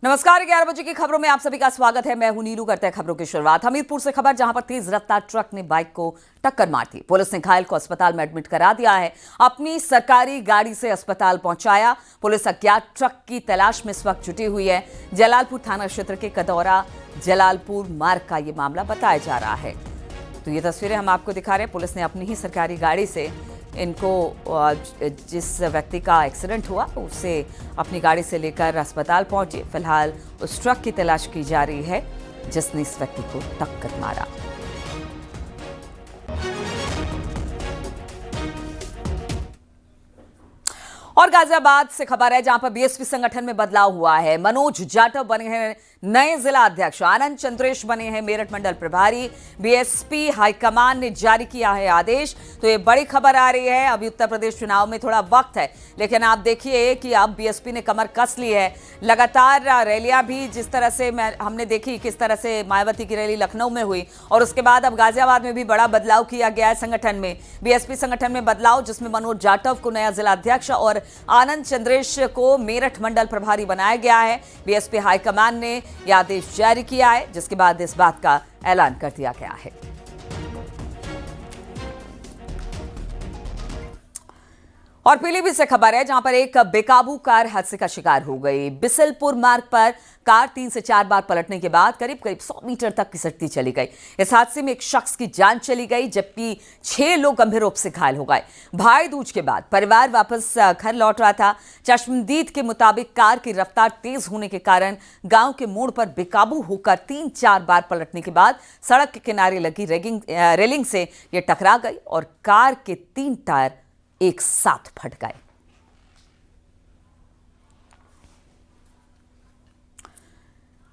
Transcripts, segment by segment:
नमस्कार, 11 बजे की खबरों में आप सभी का स्वागत है। मैं हूं नीलू। करते हैं खबरों की शुरुआत हमीरपुर से। खबर जहां पर तेज रफ्तार ट्रक ने बाइक को टक्कर मार दी। पुलिस ने घायल को अस्पताल में एडमिट करा दिया है। अपनी सरकारी गाड़ी से अस्पताल पहुंचाया। पुलिस अज्ञात ट्रक की तलाश में इस वक्त जुटी हुई है। जलालपुर थाना क्षेत्र के कदौरा जलालपुर मार्ग का यह मामला बताया जा रहा है। तो ये तस्वीरें हम आपको दिखा रहे हैं। पुलिस ने अपनी ही सरकारी गाड़ी से इनको, जिस व्यक्ति का एक्सीडेंट हुआ उसे अपनी गाड़ी से लेकर अस्पताल पहुंची। फिलहाल उस ट्रक की तलाश की जा रही है जिसने इस व्यक्ति को टक्कर मारा। और गाजियाबाद से खबर है जहां पर बीएसपी संगठन में बदलाव हुआ है। मनोज जाटव बने हैं नए जिला अध्यक्ष। आनंद चंद्रेश बने हैं मेरठ मंडल प्रभारी। बीएसपी हाईकमान ने जारी किया है आदेश। तो ये बड़ी खबर आ रही है। अभी उत्तर प्रदेश चुनाव में थोड़ा वक्त है, लेकिन आप देखिए कि अब बीएसपी ने कमर कस ली है। लगातार रैलियां भी जिस तरह से हमने देखी, किस तरह से मायावती की रैली लखनऊ में हुई, और उसके बाद अब गाजियाबाद में भी बड़ा बदलाव किया गया है संगठन में। बीएसपी संगठन में बदलाव, जिसमें मनोज जाटव को नया जिला अध्यक्ष और आनंद चंद्रेश को मेरठ मंडल प्रभारी बनाया गया है। बीएसपी हाईकमान ने यह आदेश जारी किया है, जिसके बाद इस बात का ऐलान कर दिया गया है। और पीलीभीत से खबर है जहां पर एक बेकाबू कार हादसे का शिकार हो गई। बिसलपुर मार्ग पर कार 3 से 4 बार पलटने के बाद करीब 100 मीटर तक खिसकती चली गई। इस हादसे में एक शख्स की जान चली गई, जबकि 6 लोग गंभीर रूप से घायल हो गए। भाई दूज के बाद परिवार वापस घर लौट रहा था। चश्मदीद के मुताबिक कार की रफ्तार तेज होने के कारण गांव के मोड़ पर बेकाबू होकर 3-4 बार पलटने के बाद सड़क के किनारे लगी रेलिंग से यह टकरा गई और कार के 3 टायर एक साथ फट गए।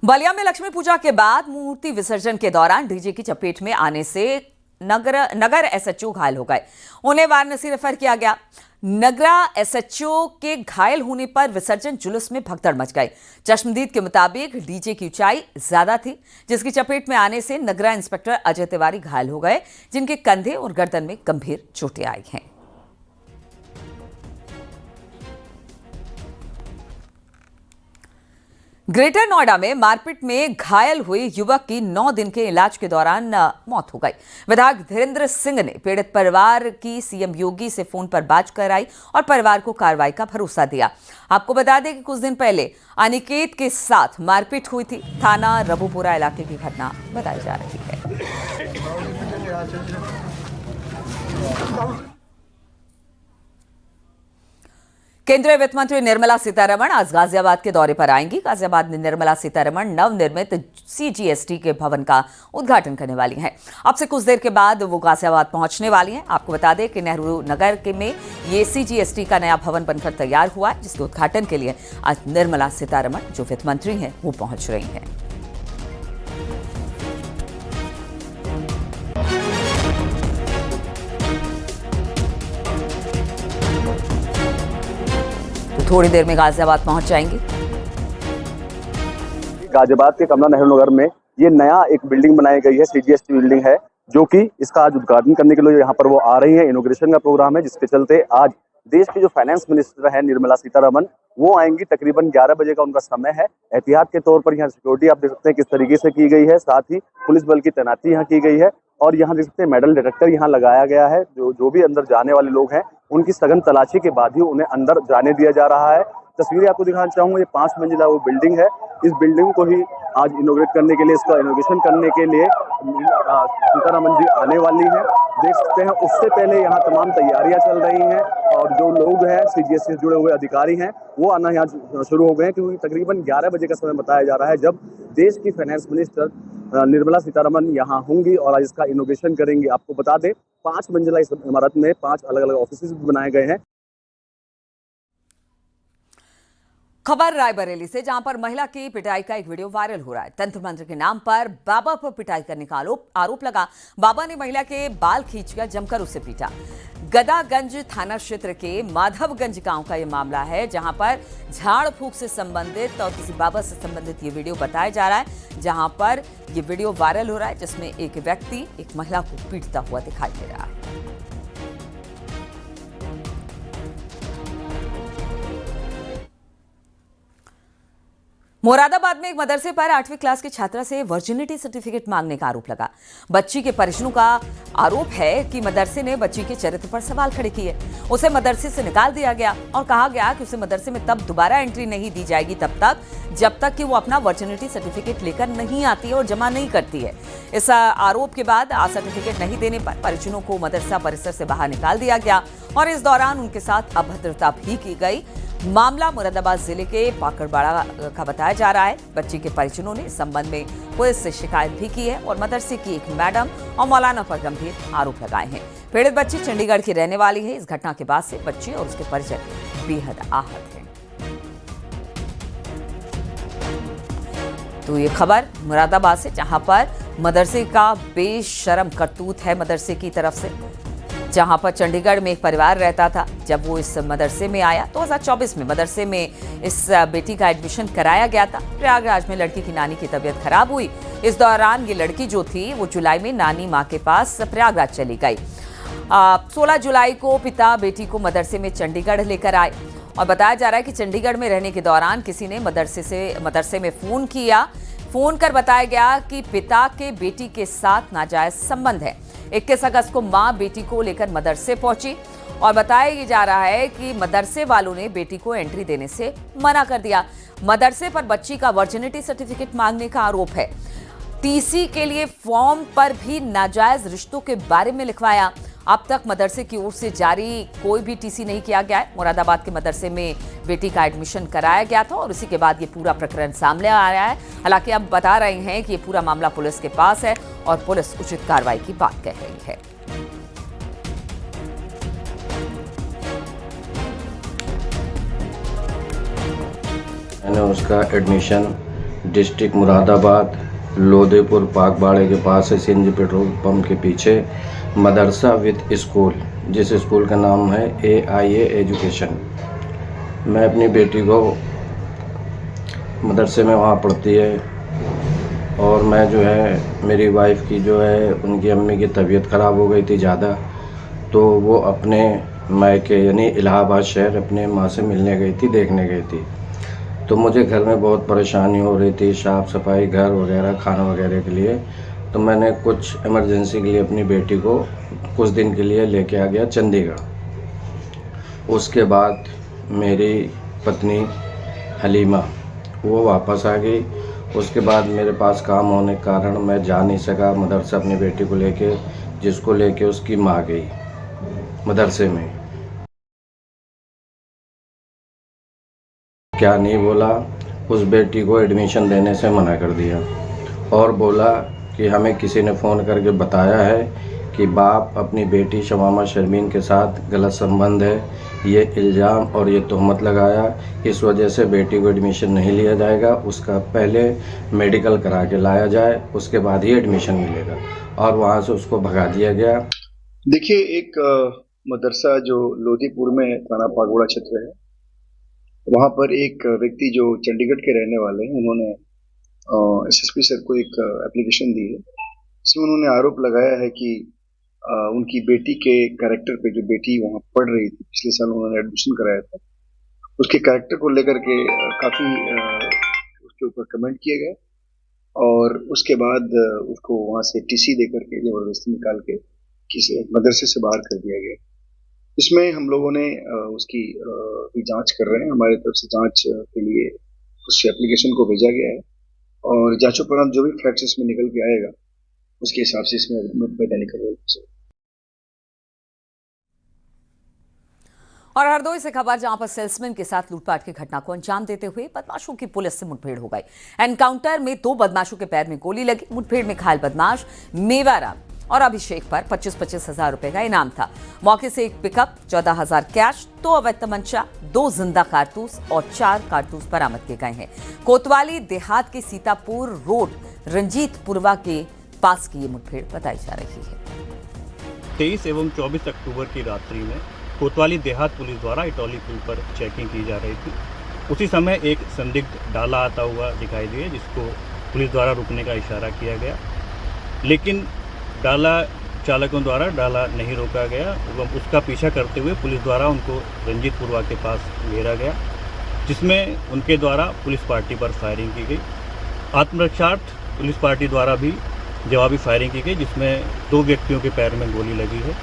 बलिया में लक्ष्मी पूजा के बाद मूर्ति विसर्जन के दौरान डीजे की चपेट में आने से नगर एसएचओ घायल हो गए। उन्हें वाराणसी रेफर किया गया। नगरा एसएचओ के घायल होने पर विसर्जन जुलूस में भगदड़ मच गई। चश्मदीद के मुताबिक डीजे की ऊंचाई ज्यादा थी, जिसकी चपेट में आने से नगरा इंस्पेक्टर अजय तिवारी घायल हो गए, जिनके कंधे और गर्दन में गंभीर चोटें आई हैं। ग्रेटर नोएडा में मारपीट में घायल हुए युवक की 9 दिन के इलाज के दौरान मौत हो गई। विधायक धीरेन्द्र सिंह ने पीड़ित परिवार की सीएम योगी से फोन पर बात कराई और परिवार को कार्रवाई का भरोसा दिया। आपको बता दें कि कुछ दिन पहले अनिकेत के साथ मारपीट हुई थी। थाना रबूपुरा इलाके की घटना बताई जा रही है। केंद्रीय वित्त मंत्री निर्मला सीतारमण आज गाजियाबाद के दौरे पर आएंगी। गाजियाबाद में निर्मला सीतारमण नवनिर्मित सीजीएसटी के भवन का उद्घाटन करने वाली हैं। अब से कुछ देर के बाद वो गाजियाबाद पहुंचने वाली हैं। आपको बता दें कि नेहरू नगर के में ये सीजीएसटी का नया भवन बनकर तैयार हुआ है, जिसके उद्घाटन के लिए आज निर्मला सीतारमण, जो वित्त मंत्री हैं, वो पहुंच रही हैं। थोड़ी देर में गाजियाबाद पहुंच जाएंगी। गाजियाबाद के कमला नेहरू नगर में ये नया एक बिल्डिंग बनाई गई है, सीजीएसटी बिल्डिंग है, जो कि इसका आज उद्घाटन करने के लिए यहाँ पर वो आ रही है। इनॉग्रेशन का प्रोग्राम है, जिसके चलते आज देश की जो फाइनेंस मिनिस्टर है निर्मला सीतारमण, वो आएंगी। तकरीबन 11 बजे का उनका समय है। एहतियात के तौर पर यहाँ सिक्योरिटी आप देख सकते हैं किस तरीके से की गई है। साथ ही पुलिस बल की तैनाती यहाँ की गई है और यहाँ देख सकते हैं मेटल डिटेक्टर यहाँ लगाया गया है। जो भी अंदर जाने वाले लोग हैं, उनकी सघन तलाशी के बाद ही उन्हें अंदर जाने दिया जा रहा है। तस्वीरें आपको दिखाना चाहूंगा। ये 5 मंजिला वो बिल्डिंग है। इस बिल्डिंग को ही आज इनोग्रेट करने के लिए, इसका इनोग्रेशन करने के लिए सीतारमण जी आने वाली है। देख सकते हैं उससे पहले यहाँ तमाम तैयारियां चल रही हैं और जो लोग हैं सीजीएसटी से जुड़े हुए अधिकारी हैं, वो आना यहाँ शुरू हो गए हैं, क्योंकि तकरीबन 11 बजे का समय बताया जा रहा है जब देश की फाइनेंस मिनिस्टर निर्मला सीतारमण यहाँ होंगी और आज इसका इनोग्रेशन करेंगी। आपको बता दें 5 मंजिला इस इमारत में 5 अलग अलग ऑफिस बनाए गए हैं। खबर रायबरेली से, जहां पर महिला की पिटाई का एक वीडियो वायरल हो रहा है। तंत्र मंत्र के नाम पर बाबा पर पिटाई करने का आरोप लगा। बाबा ने महिला के बाल खींचकर जमकर उसे पीटा। गदागंज थाना क्षेत्र के माधवगंज गांव का यह मामला है, जहां पर झाड़ फूक से संबंधित और किसी बाबा से संबंधित ये वीडियो बताया जा रहा है, जहां पर यह वीडियो वायरल हो रहा है, जिसमें एक व्यक्ति एक महिला को पीटता हुआ दिखाई दे रहा है। मुरादाबाद में एक मदरसे पर 8वीं क्लास की छात्रा से वर्जिनिटी सर्टिफिकेट मांगने का आरोप लगा। बच्ची के परिजनों का आरोप है कि मदरसे ने बच्ची के चरित्र पर सवाल खड़े किए। उसे मदरसे से निकाल दिया गया और कहा गया कि उसे मदरसे में तब दोबारा एंट्री नहीं दी जाएगी जब तक कि वो अपना वर्जिनिटी सर्टिफिकेट लेकर नहीं आती है और जमा नहीं करती है। इस आरोप के बाद सर्टिफिकेट नहीं देने पर परिजनों को मदरसा परिसर से बाहर निकाल दिया गया और इस दौरान उनके साथ अभद्रता भी की गई। मामला मुरादाबाद जिले के पाकड़बाड़ा का बताया जा रहा है। बच्ची के परिजनों ने इस संबंध में पुलिस से शिकायत भी की है और मदरसे की एक मैडम और मौलाना पर गंभीर आरोप लगाए हैं। पीड़ित बच्ची चंडीगढ़ की रहने वाली है। इस घटना के बाद से बच्ची और उसके परिजन बेहद आहत हैं। तो ये खबर मुरादाबाद से, जहां पर मदरसे का बेशरम करतूत है मदरसे की तरफ से, जहां पर चंडीगढ़ में एक परिवार रहता था। जब वो इस मदरसे में आया 2024 में मदरसे में इस बेटी का एडमिशन कराया गया था। प्रयागराज में लड़की की नानी की तबीयत खराब हुई। इस दौरान ये लड़की जो थी वो जुलाई में नानी माँ के पास प्रयागराज चली गई। 16 जुलाई को पिता बेटी को मदरसे में चंडीगढ़ लेकर आए और बताया जा रहा है कि चंडीगढ़ में रहने के दौरान किसी ने मदरसे में फोन कर बताया गया कि पिता के बेटी के साथ नाजायज संबंध है। 21 अगस्त को मां बेटी को लेकर मदरसे पहुंची और बताया जा रहा है कि मदरसे वालों ने बेटी को एंट्री देने से मना कर दिया। मदरसे पर बच्ची का वर्जिनिटी सर्टिफिकेट मांगने का आरोप है। टीसी के लिए फॉर्म पर भी नाजायज रिश्तों के बारे में लिखवाया। अब तक मदरसे की ओर से जारी कोई भी टीसी नहीं किया गया है। मुरादाबाद के मदरसे में बेटी का एडमिशन कराया गया था और उसी के बाद ये पूरा प्रकरण सामने आ रहा है। हालांकि अब बता रहे हैं कि ये पूरा मामला पुलिस के पास है और पुलिस उचित कार्रवाई की बात कह रही है। मैंने उसका एडमिशन डिस्ट्रिक्ट मुरादाबाद लोधेपुर पाकबाड़े के पास है, सीएनजी पेट्रोल पंप के पीछे मदरसा विद स्कूल, जिस स्कूल का नाम है AIA एजुकेशन। मैं अपनी बेटी को मदरसे में वहाँ पढ़ती है और मैं जो है मेरी वाइफ की जो है उनकी अम्मी की तबीयत ख़राब हो गई थी ज़्यादा, तो वो अपने मायके यानी इलाहाबाद शहर अपने माँ से मिलने गई थी, देखने गई थी। तो मुझे घर में बहुत परेशानी हो रही थी, साफ़ सफाई घर वगैरह खाना वगैरह के लिए। तो मैंने कुछ इमरजेंसी के लिए अपनी बेटी को कुछ दिन के लिए लेके आ गया चंडीगढ़। उसके बाद मेरी पत्नी हलीमा वो वापस आ गई। उसके बाद मेरे पास काम होने के कारण मैं जा नहीं सका मदरसा अपनी बेटी को लेके, जिसको लेके उसकी माँ गई मदरसे में। क्या नहीं बोला, उस बेटी को एडमिशन देने से मना कर दिया और बोला कि हमें किसी ने फ़ोन करके बताया है कि बाप अपनी बेटी शमामा शर्मीन के साथ गलत संबंध है, ये इल्ज़ाम और ये तहमत लगाया, इस वजह से बेटी को एडमिशन नहीं लिया जाएगा। उसका पहले मेडिकल करा के लाया जाए, उसके बाद ही एडमिशन मिलेगा, और वहाँ से उसको भगा दिया गया। देखिए, एक मदरसा जो लोधीपुर में थाना पागोड़ा क्षेत्र है, वहाँ पर एक व्यक्ति जो चंडीगढ़ के रहने वाले हैं, उन्होंने SSP सर को एक एप्लीकेशन दी है। इसमें उन्होंने आरोप लगाया है कि उनकी बेटी के कैरेक्टर पे, जो बेटी वहाँ पढ़ रही थी पिछले साल उन्होंने एडमिशन कराया था, उसके कैरेक्टर को लेकर के काफ़ी उसके ऊपर कमेंट किए गए और उसके बाद उसको वहाँ से TC दे करके ज़बरदस्ती निकाल के किसी मदरसे से बाहर कर दिया गया। इसमें हम लोगों ने उसकी भी जांच कर रहे हैं। हमारी तरफ से जांच के लिए उस एप्लीकेशन को भेजा गया है और जांचोपरांत जो भी फैक्ट्स इसमें निकल के आएगा उसके हिसाब से इसमें वैधानिक कार्रवाई। और हरदोई से खबर, जहां पर सेल्समैन के साथ लूटपाट की घटना को अंजाम देते हुए बदमाशों की पुलिस से मुठभेड़ हो गई। एनकाउंटर में 2 बदमाशों के पैर में गोली लगी। मुठभेड़ में घायल बदमाश मेवाराम और अभिषेक पर 25-25 हजार रुपए का इनाम था। मौके से एक पिकअप, 14,000 कैश, 2 अवैध तमंचा, 2 जिंदा कारतूस और 4 कारतूस बरामद किए गए हैं। कोतवाली देहात के सीतापुर रोड रंजीतपुरवा के पास की ये मुठभेड़ बताई जा रही है। 23 एवं 24 अक्टूबर की रात्रि में कोतवाली देहात पुलिस द्वारा इटौली पुल पर चेकिंग की जा रही थी। उसी समय एक संदिग्ध डाला आता हुआ दिखाई दिया, जिसको पुलिस द्वारा रुकने का इशारा किया गया, लेकिन डाला चालकों द्वारा डाला नहीं रोका गया एवं उसका पीछा करते हुए पुलिस द्वारा उनको रंजीतपुरवा के पास घेरा गया। जिसमें उनके द्वारा पुलिस पार्टी पर फायरिंग की गई। आत्मरक्षार्थ पुलिस पार्टी द्वारा भी जवाबी फायरिंग की गई, जिसमें 2 व्यक्तियों के पैर में गोली लगी है।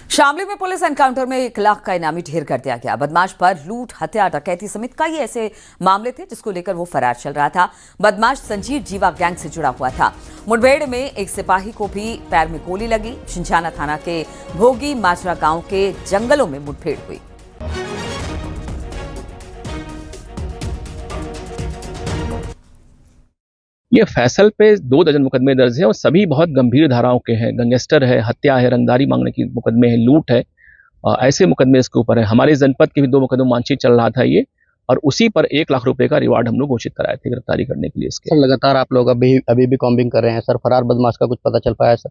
शामली में पुलिस एनकाउंटर में 1 लाख का इनामी ढेर कर दिया गया। बदमाश पर लूट, हत्या, डकैती समेत कई ऐसे मामले थे जिसको लेकर वो फरार चल रहा था। बदमाश संजीव जीवा गैंग से जुड़ा हुआ था। मुठभेड़ में एक सिपाही को भी पैर में गोली लगी। छिंछाना थाना के भोगी माजरा गांव के जंगलों में मुठभेड़ हुई। ये फैसल पे 2 दर्जन मुकदमे दर्ज हैं और सभी बहुत गंभीर धाराओं के हैं। गैंगस्टर है, हत्या है, रंगदारी मांगने की मुकदमे है, लूट है, ऐसे मुकदमे इसके ऊपर है। हमारे जनपद के भी 2 मुकदमे मानचित चल रहा था ये, और उसी पर 1 लाख रुपए का रिवार्ड हम लोग घोषित कराए थे गिरफ्तारी करने के लिए इसके। सर लगातार आप लोग अभी भी कॉम्बिंग कर रहे हैं सर, फरार बदमाश का कुछ पता चल पाया सर?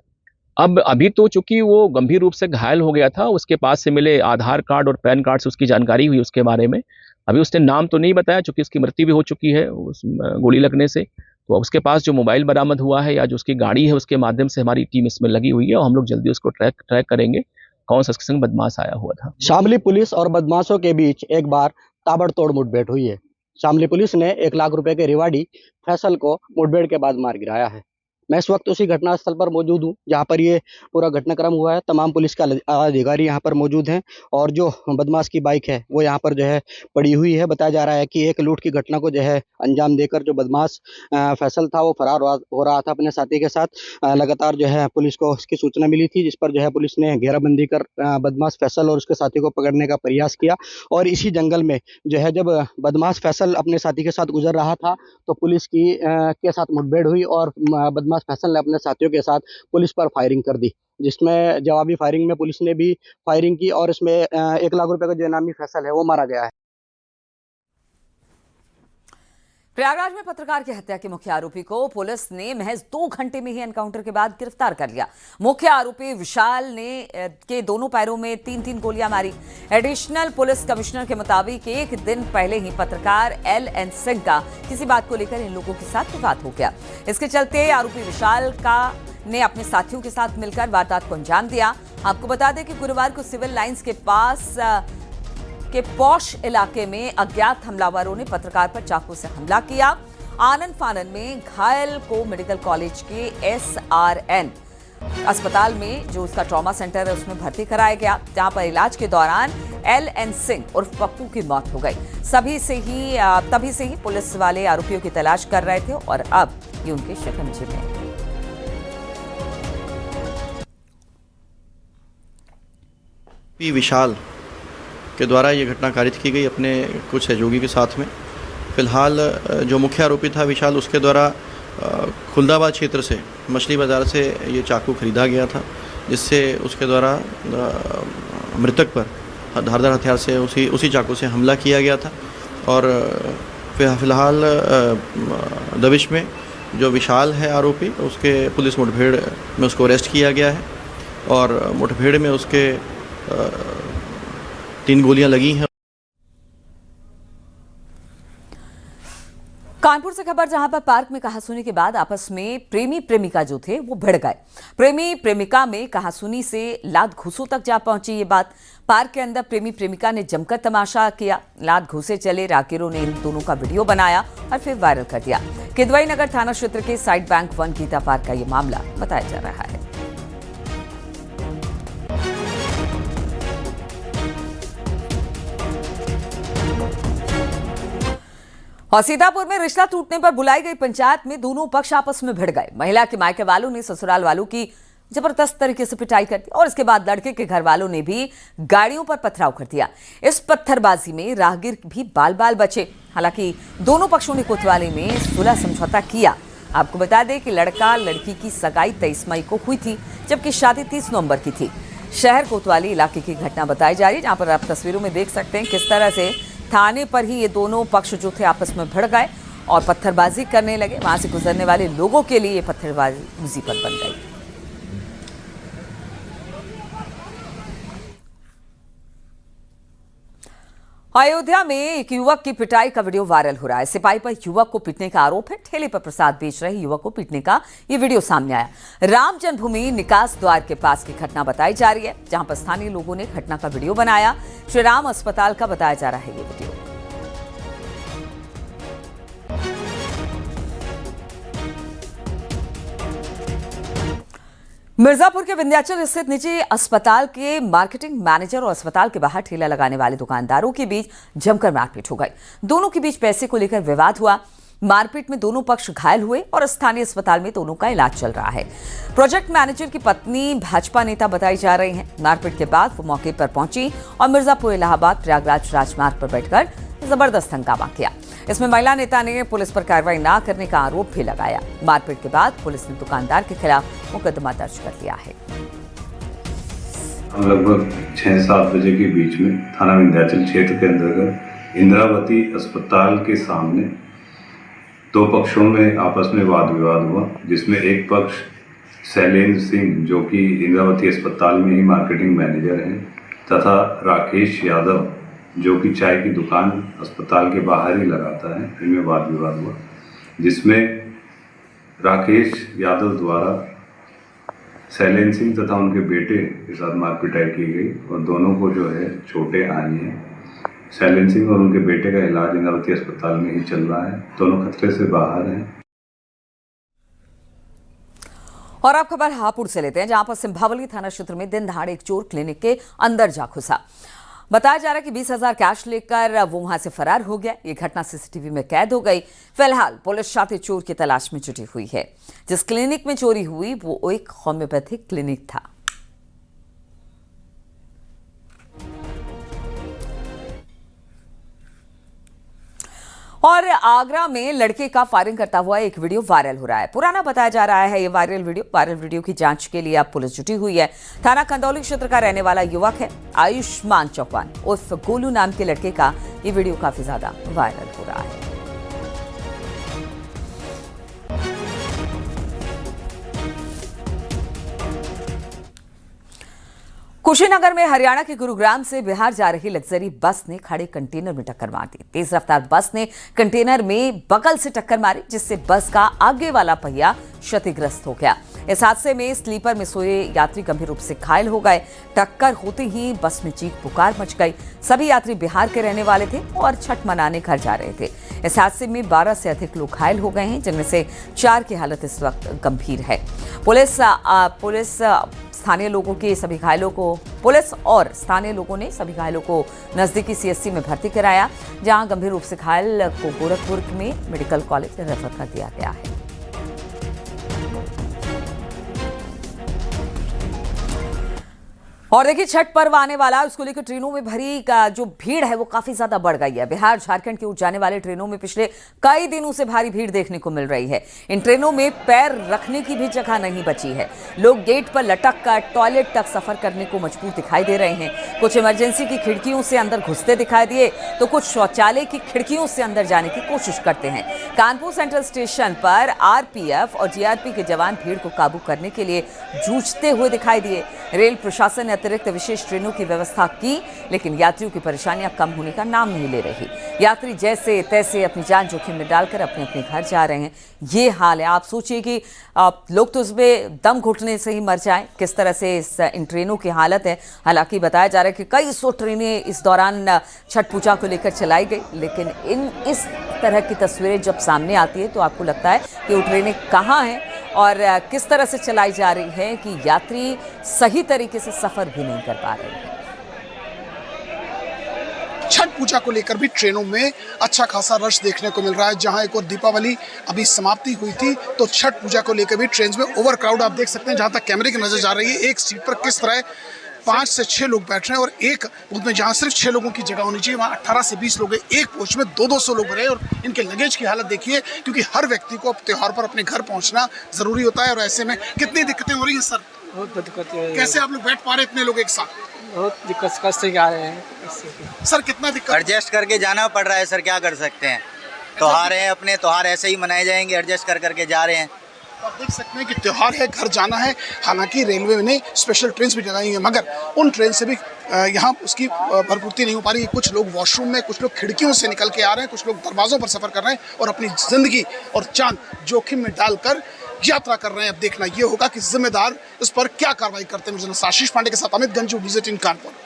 अभी तो चूंकि वो गंभीर रूप से घायल हो गया था, उसके पास से मिले आधार कार्ड और पैन कार्ड से उसकी जानकारी हुई उसके बारे में। अभी उसने नाम तो नहीं बताया चूंकि उसकी मृत्यु भी हो चुकी है उस गोली लगने से। तो उसके पास जो मोबाइल बरामद हुआ है या जो उसकी गाड़ी है उसके माध्यम से हमारी टीम इसमें लगी हुई है और हम लोग जल्दी उसको ट्रैक करेंगे कौन सा इसके संग बदमाश आया हुआ था। शामली पुलिस और बदमाशों के बीच एक बार ताबड़तोड़ मुठभेड़ हुई है। शामली पुलिस ने 1 लाख रुपए के रिवार्डी फैसल को मुठभेड़ के बाद मार गिराया है। मैं इस वक्त उसी घटनास्थल पर मौजूद हूँ जहाँ पर ये पूरा घटनाक्रम हुआ है। तमाम पुलिस के अधिकारी यहाँ पर मौजूद हैं और जो बदमाश की बाइक है वो यहाँ पर जो है पड़ी हुई है। बताया जा रहा है कि एक लूट की घटना को जो है अंजाम देकर जो बदमाश फैसल था वो फरार हो रहा था अपने साथी के साथ। लगातार जो है पुलिस को उसकी सूचना मिली थी, जिस पर जो है पुलिस ने घेराबंदी कर बदमाश फैसल और उसके साथी को पकड़ने का प्रयास किया। और इसी जंगल में जो है जब बदमाश फैसल अपने साथी के साथ गुजर रहा था तो पुलिस की के साथ मुठभेड़ हुई और बदमाश फैसल ने अपने साथियों के साथ पुलिस पर फायरिंग कर दी, जिसमें जवाबी फायरिंग में पुलिस ने भी फायरिंग की और इसमें 1 लाख रुपए का जो इनामी फैसल है वो मारा गया है। प्रयागराज में पत्रकार की हत्या के मुख्य आरोपी को पुलिस ने महज 2 घंटे में ही एनकाउंटर के बाद गिरफ्तार कर लिया। मुख्य आरोपी विशाल ने के दोनों पैरों में 3-3 गोलियां मारी। एडिशनल पुलिस कमिश्नर के मुताबिक 1 दिन पहले ही पत्रकार LN सिंह का किसी बात को लेकर इन लोगों के साथ विवाद हो गया। इसके चलते आरोपी विशाल ने अपने साथियों के साथ मिलकर वारदात को अंजाम दिया। आपको बता दें कि गुरुवार को सिविल लाइंस के पास के पौष इलाके में अज्ञात हमलावरों ने पत्रकार पर चाकू से हमला किया। आनंद फानन में घायल को मेडिकल कॉलेज के SRN अस्पताल में जो उसका ट्रॉमा सेंटर है उसमें भर्ती कराया गया, जहां पर इलाज के दौरान LN सिंह उर्फ पप्पू की मौत हो गई। तभी से ही पुलिस वाले आरोपियों की तलाश कर रहे थे और अब ये उनके शिकंजे में। विशाल के द्वारा ये घटना कारित की गई अपने कुछ सहयोगी के साथ में। फिलहाल जो मुख्य आरोपी था विशाल, उसके द्वारा खुलदाबाद क्षेत्र से मछली बाज़ार से ये चाकू खरीदा गया था, जिससे उसके द्वारा मृतक पर धारदार हथियार से उसी चाकू से हमला किया गया था। और फिलहाल दबिश में जो विशाल है आरोपी, उसके पुलिस मुठभेड़ में उसको अरेस्ट किया गया है और मुठभेड़ में उसके 3 गोलियां लगी हैं। कानपुर से खबर, जहां पर पार्क में कहासुनी के बाद आपस में प्रेमी प्रेमिका जो थे वो भिड़ गए। प्रेमी प्रेमिका में कहासुनी से लात घूसों तक जा पहुंची ये बात। पार्क के अंदर प्रेमी प्रेमिका ने जमकर तमाशा किया। लात घूसे चले राहगीरों ने इन दोनों का वीडियो बनाया और फिर वायरल कर दिया। किदवई नगर थाना क्षेत्र के साइड बैंक 1 गीता पार्क का ये मामला बताया जा रहा है। और सीतापुर में रिश्ता टूटने पर बुलाई गई पंचायत में दोनों पक्ष आपस में भिड़ गए। महिला के मायके वालों ने ससुराल वालों की जबरदस्त तरीके से पिटाई कर दी और इसके बाद लड़के के घर वालों ने भी गाड़ियों पर पथराव कर दिया। इस पत्थरबाजी में राहगीर भी बाल बाल बचे। हालांकि दोनों पक्षों ने कोतवाली में सुलह समझौता किया। आपको बता दें कि लड़का लड़की की सगाई 23 मई को हुई थी, जबकि शादी 30 नवंबर की थी। शहर कोतवाली इलाके की घटना बताई जा रही है, जहां पर आप तस्वीरों में देख सकते हैं किस तरह से थाने पर ही ये दोनों पक्ष जो थे आपस में भिड़ गए और पत्थरबाजी करने लगे। वहां से गुजरने वाले लोगों के लिए ये पत्थरबाजी मुसीबत बन गई। अयोध्या में एक युवक की पिटाई का वीडियो वायरल हो रहा है। सिपाही पर युवक को पीटने का आरोप है। ठेले पर प्रसाद बेच रहे युवक को पीटने का ये वीडियो सामने आया। राम जन्मभूमि निकास द्वार के पास की घटना बताई जा रही है, जहां पर स्थानीय लोगों ने घटना का वीडियो बनाया। श्री राम अस्पताल का बताया जा रहा है ये वीडियो। मिर्जापुर के विंध्याचल स्थित निजी अस्पताल के मार्केटिंग मैनेजर और अस्पताल के बाहर ठेला लगाने वाले दुकानदारों के बीच जमकर मारपीट हो गई। दोनों के बीच पैसे को लेकर विवाद हुआ। मारपीट में दोनों पक्ष घायल हुए और स्थानीय अस्पताल में दोनों का इलाज चल रहा है। प्रोजेक्ट मैनेजर की पत्नी भाजपा नेता बताई जा रही हैं। मारपीट के बाद वो मौके पर पहुंची और मिर्जापुर इलाहाबाद प्रयागराज राजमार्ग पर बैठकर जबरदस्त हंगामा किया। इसमें महिला नेता ने पुलिस पर कार्रवाई न करने का आरोप भी लगाया। मारपीट के बाद पुलिस ने दुकानदार के खिलाफ मुकदमा दर्ज कर लिया है। लगभग 6-7 बजे के बीच में थाना विंध्याचल क्षेत्र के अंतर्गत इंदिरावती अस्पताल के सामने दो पक्षों में आपस में वाद विवाद हुआ, जिसमें एक पक्ष शैलेंद्र सिंह जो कि इंदिरावती अस्पताल में ही मार्केटिंग मैनेजर हैं तथा राकेश यादव जो कि चाय की दुकान अस्पताल के बाहर ही लगाता है, इनमें वाद विवाद हुआ, जिसमें राकेश यादव द्वारा शैलेंद्र सिंह तथा उनके बेटे के साथ मारपिटाई की गई और दोनों को जो है चोटें आई हैं। शैलेंद्र सिंह और उनके बेटे का इलाज इंदिरावती अस्पताल में ही चल रहा है। दोनों खतरे से बाहर हैं। और अब खबर हापुड़ से लेते हैं, जहां पर सिंभावली थाना क्षेत्र में दिन दहाड़े एक चोर क्लिनिक के अंदर जा घुसा। बताया जा रहा है कि 20,000 कैश लेकर वो वहां से फरार हो गया। ये घटना सीसीटीवी में कैद हो गई। फिलहाल पुलिस शातिर चोर की तलाश में जुटी हुई है। जिस क्लिनिक में चोरी हुई वो एक होम्योपैथिक क्लिनिक था। और आगरा में लड़के का फायरिंग करता हुआ एक वीडियो वायरल हो रहा है। पुराना बताया जा रहा है ये वायरल वीडियो की जांच के लिए अब पुलिस जुटी हुई है। थाना कंदौली क्षेत्र का रहने वाला युवक है आयुष्मान चौहान उर्फ गोलू नाम के लड़के का ये वीडियो काफी ज्यादा वायरल हो रहा है। कुशीनगर में हरियाणा के गुरुग्राम से बिहार जा रही लग्जरी बस ने खड़े कंटेनर में टक्कर मार दी। तेज रफ्तार बस ने कंटेनर में बगल से टक्कर मारी, जिससे बस का आगे वाला पहिया क्षतिग्रस्त हो गया। इस हादसे में स्लीपर में सोए यात्री गंभीर रूप से घायल हो गए। टक्कर होते ही बस में चीख पुकार मच गई। सभी यात्री बिहार के रहने वाले थे और छठ मनाने घर जा रहे थे। इस हादसे में 12 से अधिक लोग घायल हो गए हैं, जिनमें से 4 की हालत इस वक्त गंभीर है। पुलिस और स्थानीय लोगों ने सभी घायलों को नजदीकी सीएचसी में भर्ती कराया, जहां गंभीर रूप से घायल को गोरखपुर में मेडिकल कॉलेज रेफर कर दिया गया है। और देखिए, छठ पर्व आने वाला है, उसको लेकर ट्रेनों में भरी का जो भीड़ है वो काफी ज्यादा बढ़ गई है। बिहार झारखंड की ओर जाने वाले ट्रेनों में पिछले कई दिनों से भारी भीड़ देखने को मिल रही है। इन ट्रेनों में पैर रखने की भी जगह नहीं बची है। लोग गेट पर लटक कर टॉयलेट तक सफर करने को मजबूर दिखाई दे रहे हैं। कुछ इमरजेंसी की खिड़कियों से अंदर घुसते दिखाई दिए तो कुछ शौचालय की खिड़कियों से अंदर जाने की कोशिश करते हैं। कानपुर सेंट्रल स्टेशन पर आरपीएफ और जीआरपी के जवान भीड़ को काबू करने के लिए जूझते हुए दिखाई दिए। रेल प्रशासन ने अतिरिक्त विशेष ट्रेनों की व्यवस्था की, लेकिन यात्रियों की परेशानियां कम होने का नाम नहीं ले रही। यात्री जैसे तैसे अपनी जान जोखिम में डालकर अपने अपने घर जा रहे हैं। ये हाल है। आप सोचिए कि लोग तो उसमें दम घुटने से ही मर जाएं, किस तरह से इन ट्रेनों की हालत है। हालांकि बताया जा रहा है कि कई 100 ट्रेनें इस दौरान छठ पूजा को लेकर चलाई गई, लेकिन इस तरह की तस्वीरें जब सामने आती है तो आपको लगता है कि वो ट्रेनें कहाँ हैं और किस तरह से चलाई जा रही है कि यात्री सही तरीके से सफर भी नहीं कर पा रहे हैं। छठ पूजा को लेकर भी ट्रेनों में अच्छा खासा रश देखने को मिल रहा है। जहां एक और दीपावली अभी समाप्ति हुई थी, तो छठ पूजा को लेकर भी ट्रेन में ओवर क्राउड आप देख सकते हैं। जहां तक कैमरे की नजर जा रही है, एक सीट पर किस तरह 5 से 6 लोग बैठ रहे हैं और एक उसमें जहां सिर्फ 6 लोगों की जगह होनी चाहिए, वहां 18 से 20 लोग हैं। एक कोच में 200-200 लोग रहे और इनके लगेज की हालत देखिए, क्योंकि हर व्यक्ति को त्योहार पर अपने घर पहुंचना जरूरी होता है। और ऐसे में कितनी दिक्कतें हो रही हैं सर? बहुत दिक्कत है। कैसे आप लोग बैठ पा रहे इतने लोग एक साथ? बहुत दिक्कत कष्ट से आ रहे हैं सर। कितना दिक्कत? एडजस्ट करके जाना पड़ रहा है सर, क्या कर सकते हैं। त्योहार है, अपने त्योहार ऐसे ही मनाए जाएंगे, एडजस्ट कर करके जा रहे हैं। आप देख सकते हैं कि त्योहार है, घर जाना है। हालांकि रेलवे ने स्पेशल ट्रेन भी लगाई हैं, मगर उन ट्रेन से भी यहाँ उसकी भरपूर्ति नहीं हो पा रही। कुछ लोग वॉशरूम में, कुछ लोग खिड़कियों से निकल के आ रहे हैं, कुछ लोग दरवाजों पर सफर कर रहे हैं और अपनी जिंदगी और जान जोखिम में डालकर यात्रा कर रहे हैं। अब देखना यह होगा कि जिम्मेदार इस पर क्या कार्रवाई करते हैं। आशीष पांडे के साथ अमित गंजू, DZ 18 कानपुर।